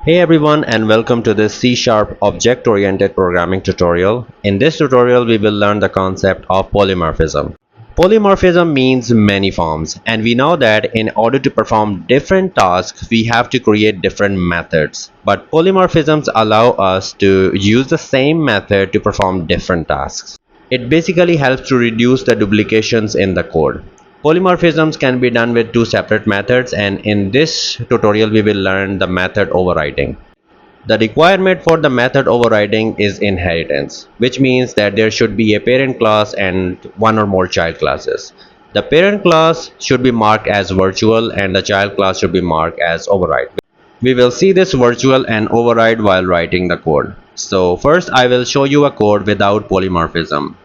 Hey everyone, and welcome to this C# object-oriented programming tutorial. In this tutorial we will learn the concept of polymorphism. Polymorphism means many forms, and we know that in order to perform different tasks we have to create different methods. But polymorphisms allow us to use the same method to perform different tasks. It basically helps to reduce the duplications in the code. Polymorphisms can be done with two separate methods, and in this tutorial we will learn the method overriding. The requirement for the method overriding is inheritance, which means that there should be a parent class and one or more child classes. The parent class should be marked as virtual and the child class should be marked as override. We will see this virtual and override while writing the code. So first I will show you a code without polymorphism.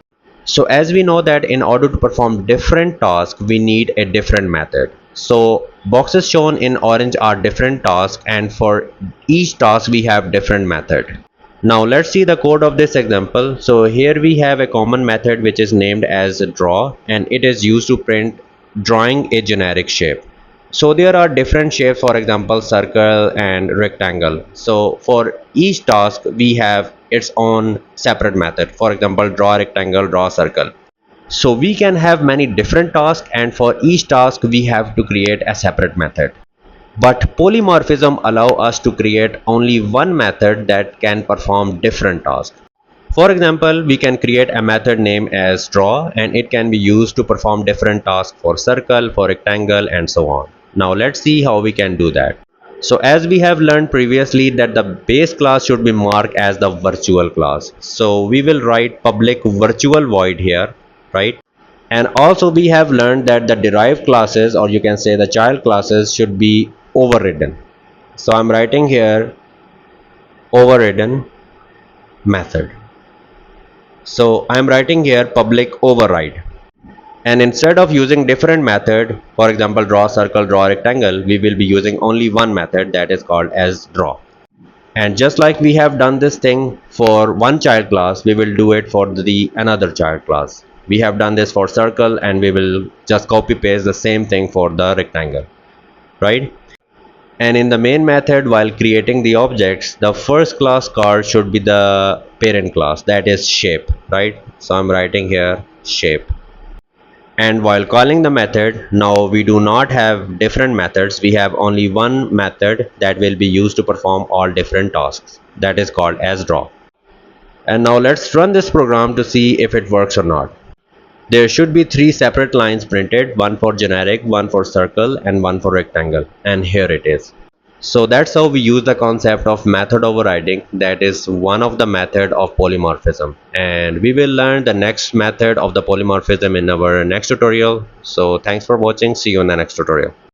So as we know that in order to perform different tasks we need a different method. So boxes shown in orange are different tasks, and for each task we have different method. Now let's see the code of this example. So here we have a common method which is named as draw, and it is used to print drawing a generic shape. So there are different shapes, for example circle and rectangle. So for each task we have its own separate method. For example, draw rectangle, draw circle. So we can have many different tasks, and for each task we have to create a separate method. But polymorphism allow us to create only one method that can perform different tasks. For example, we can create a method named as draw, and it can be used to perform different tasks for circle, for rectangle, and so on. Now let's see how we can do that. So as we have learned previously that the base class should be marked as the virtual class. So we will write public virtual void here, right? And also we have learned that the derived classes, or you can say the child classes, should be overridden. So I'm writing here overridden method. So I'm writing here public override. And instead of using different method, for example draw circle, draw rectangle, we will be using only one method that is called as draw. And just like we have done this thing for one child class, we will do it for the another child class. We have done this for circle, and we will just copy paste the same thing for the rectangle, right? And in the main method, while creating the objects, the first class card should be the parent class, that is shape, right? So I'm writing here shape. And while calling the method, now we do not have different methods, we have only one method that will be used to perform all different tasks, that is called as draw. And now let's run this program to see if it works or not. There should be three separate lines printed, one for generic, one for circle, and one for rectangle, and here it is. So that's how we use the concept of method overriding, that is one of the method of polymorphism, and we will learn the next method of the polymorphism in our next tutorial. So thanks for watching, see you in the next tutorial.